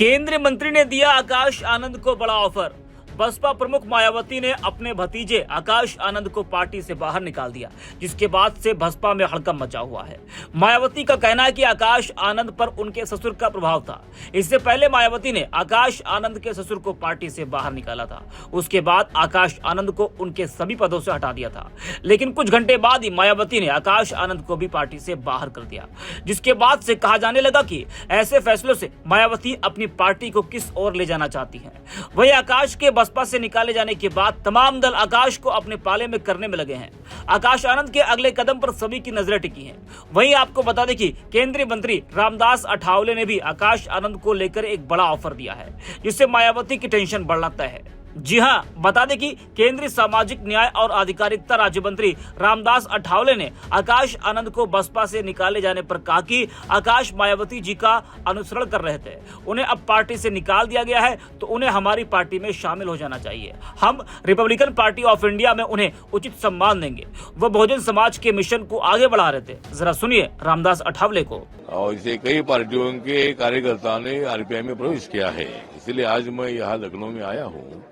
केंद्रीय मंत्री ने दिया आकाश आनंद को बड़ा ऑफर। बसपा प्रमुख मायावती ने अपने भतीजे आकाश आनंद को पार्टी से बाहर निकाल दिया, जिसके बाद से बसपा में हड़कंप मचा हुआ है। मायावती का कहना है कि आकाश आनंद पर उनके ससुर का प्रभाव था। इससे पहले मायावती ने आकाश आनंद के ससुर को पार्टी से बाहर निकाला था। उसके बाद आकाश आनंद को उनके सभी पदों से हटा दिया था, लेकिन कुछ घंटे बाद ही मायावती ने आकाश आनंद को भी पार्टी से बाहर कर दिया, जिसके बाद से कहा जाने लगा कि ऐसे फैसलों से मायावती अपनी पार्टी को किस ओर ले जाना चाहती है। वही आकाश के बसपा से निकाले जाने के बाद तमाम दल आकाश को अपने पाले में करने में लगे हैं। आकाश आनंद के अगले कदम पर सभी की नजरें टिकी हैं। वहीं आपको बता दें कि केंद्रीय मंत्री रामदास अठावले ने भी आकाश आनंद को लेकर एक बड़ा ऑफर दिया है, जिससे मायावती की टेंशन बढ़ना तय है। जी हां, बता दें कि केंद्रीय सामाजिक न्याय और अधिकारिता राज्य मंत्री रामदास अठावले ने आकाश आनंद को बसपा से निकाले जाने पर कहा कि आकाश मायावती जी का अनुसरण कर रहे थे। उन्हें अब पार्टी से निकाल दिया गया है तो उन्हें हमारी पार्टी में शामिल हो जाना चाहिए। हम रिपब्लिकन पार्टी ऑफ इंडिया में उन्हें उचित सम्मान देंगे। वह बहुजन समाज के मिशन को आगे बढ़ा रहे थे। जरा सुनिए रामदास अठावले को। और इसे कई पार्टियों के कार्यकर्ताओं ने आरपीआई में प्रवेश किया है, इसलिए आज मैं यहाँ लखनऊ में आया हूँ।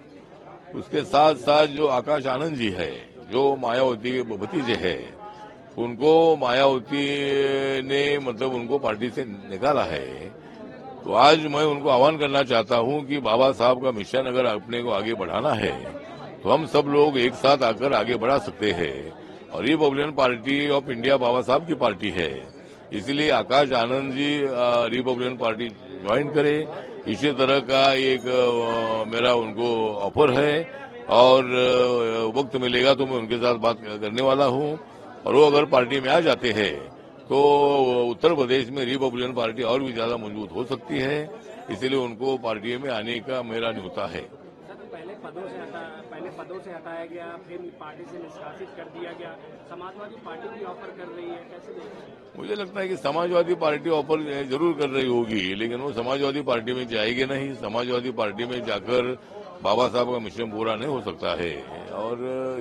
उसके साथ साथ जो आकाश आनंद जी है, जो मायावती के भतीजे हैं, उनको मायावती ने उनको पार्टी से निकाला है। तो आज मैं उनको आह्वान करना चाहता हूं कि बाबा साहब का मिशन अगर अपने को आगे बढ़ाना है तो हम सब लोग एक साथ आकर आगे बढ़ा सकते हैं। और रिपब्लिकन पार्टी ऑफ इंडिया बाबा साहब की पार्टी है, इसलिए Akash Anand ji Republican party join करे। इसी तरह का एक मेरा उनको ऑफर है और वक्त मिलेगा तो मैं उनके साथ बात करने वाला हूं। और वो अगर पार्टी में आ जाते हैं तो उत्तर प्रदेश में रिपब्लिकन पार्टी और भी ज्यादा मजबूत हो सकती है, इसलिए उनको पार्टी में आने का मेरा न्योता है। पहले पदों से हटाया गया, फिर पार्टी से निष्कासित कर दिया गया। समाजवादी पार्टी भी ऑफर कर रही है, कैसे देखते हैं? मुझे लगता है कि समाजवादी पार्टी ऑफर जरूर कर रही होगी, लेकिन वो समाजवादी पार्टी में जाएगी नहीं। समाजवादी पार्टी में जाकर बाबा साहब का मिशन पूरा नहीं हो सकता है। और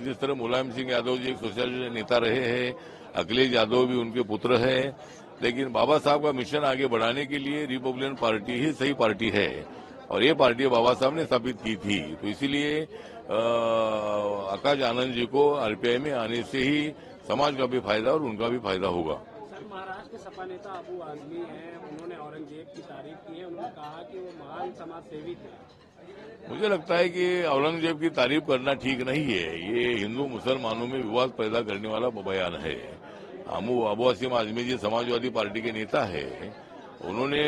जिस तरह मुलायम सिंह यादव जी एक सोशल नेता रहे हैं, अखिलेश यादव भी उनके पुत्र हैं, लेकिन बाबा साहब का मिशन आगे बढ़ाने के लिए रिपब्लिकन पार्टी ही सही पार्टी है। और ये पार्टी बाबा साहब ने स्थापित की थी, तो इसीलिए आकाश आनंद जी को आरपीआई में आने से ही समाज का भी फायदा और उनका भी फायदा होगा। सर, महाराष्ट्र के सपा नेता अबू आजमी हैं, उन्होंने औरंगजेब की तारीफ की है। उन्होंने कहा कि वो महान समाज सेवी थे। मुझे लगता है कि औरंगजेब की तारीफ करना ठीक नहीं है। ये हिंदू मुसलमानों में विवाद पैदा करने वाला बयान है। अबू आसिम आजमी जी समाजवादी पार्टी के नेता है, उन्होंने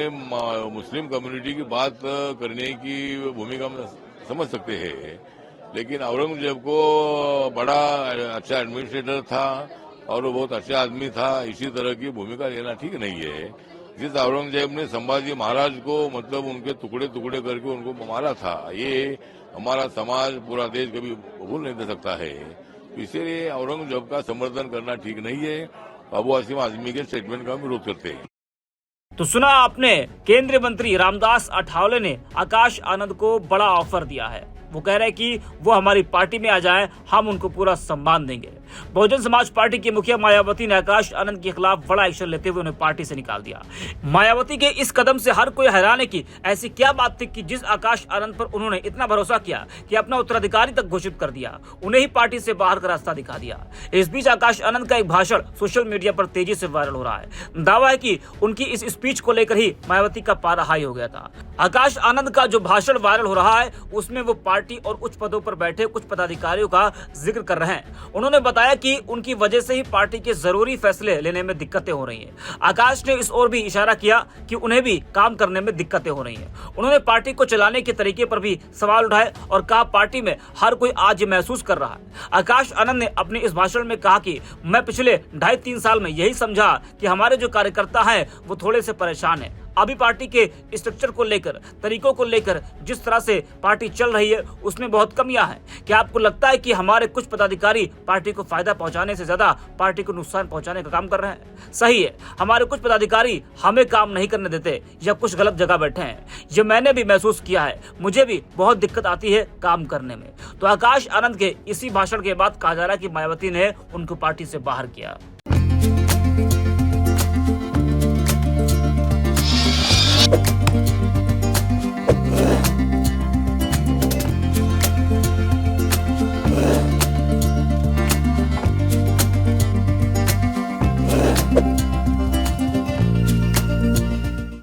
मुस्लिम कम्युनिटी की बात करने की भूमिका में समझ सकते हैं, लेकिन औरंगजेब को बड़ा अच्छा एडमिनिस्ट्रेटर था और वो बहुत अच्छा आदमी था। इसी तरह की भूमिका लेना ठीक नहीं है। जिस औरंगजेब ने संभाजी महाराज को उनके टुकड़े टुकड़े करके उनको मारा था, ये हमारा समाज पूरा देश कभी भूल नहीं दे सकता है। इसीलिए औरंगजेब का समर्थन करना ठीक नहीं है। अबू आसिम आजमी के स्टेटमेंट का विरोध करते हैं। तो सुना आपने, केंद्रीय मंत्री रामदास अठावले ने आकाश आनंद को बड़ा ऑफर दिया है। वो कह रहे हैं कि वो हमारी पार्टी में आ जाएं, हम उनको पूरा सम्मान देंगे। बहुजन समाज पार्टी के मुखिया मायावती ने आकाश आनंद के खिलाफ बड़ा एक्शन लेते हुए उन्हें पार्टी से निकाल दिया। मायावती के इस कदम से हर कोई हैरान है कि ऐसी क्या बात थी कि जिस आकाश आनंद पर उन्होंने इतना भरोसा किया कि अपना उत्तराधिकारी तक घोषित कर दिया, उन्हें ही पार्टी से बाहर का रास्ता दिखा दिया। इस बीच आकाश आनंद का एक भाषण सोशल मीडिया पर तेजी से वायरल हो रहा है। दावा है कि उनकी इस स्पीच को लेकर ही मायावती का पारा हाई हो गया था। आकाश आनंद का जो भाषण वायरल हो रहा है, उसमें वो पार्टी और उच्च पदों पर बैठे कुछ पदाधिकारियों का जिक्र कर रहे हैं। उन्होंने बताया कि उनकी वजह से ही पार्टी के जरूरी फैसले लेने में दिक्कतें हो रही हैं। आकाश ने इस ओर भी इशारा किया कि उन्हें भी काम करने में दिक्कतें हो रही हैं। उन्होंने पार्टी को चलाने के तरीके पर भी सवाल उठाए और कहा पार्टी में हर कोई आज महसूस कर रहा है। आकाश आनंद ने अपने इस भाषण में कहा कि मैं पिछले 2.5-3 साल में यही समझा कि हमारे जो कार्यकर्ता हैं वो थोड़े से परेशान हैं। अभी पार्टी के स्ट्रक्चर को लेकर, तरीकों को लेकर जिस तरह से पार्टी चल रही है उसमें बहुत कमियां हैं। क्या आपको लगता है कि हमारे कुछ पदाधिकारी पार्टी को फायदा पहुंचाने से ज्यादा पार्टी को नुकसान पहुंचाने का काम कर रहे हैं? सही है, हमारे कुछ पदाधिकारी हमें काम नहीं करने देते या कुछ गलत जगह बैठे हैं। ये मैंने भी महसूस किया है, मुझे भी बहुत दिक्कत आती है काम करने में। तो आकाश आनंद के इसी भाषण के बाद कहा जा रहा है कि मायावती ने उनको पार्टी से बाहर किया।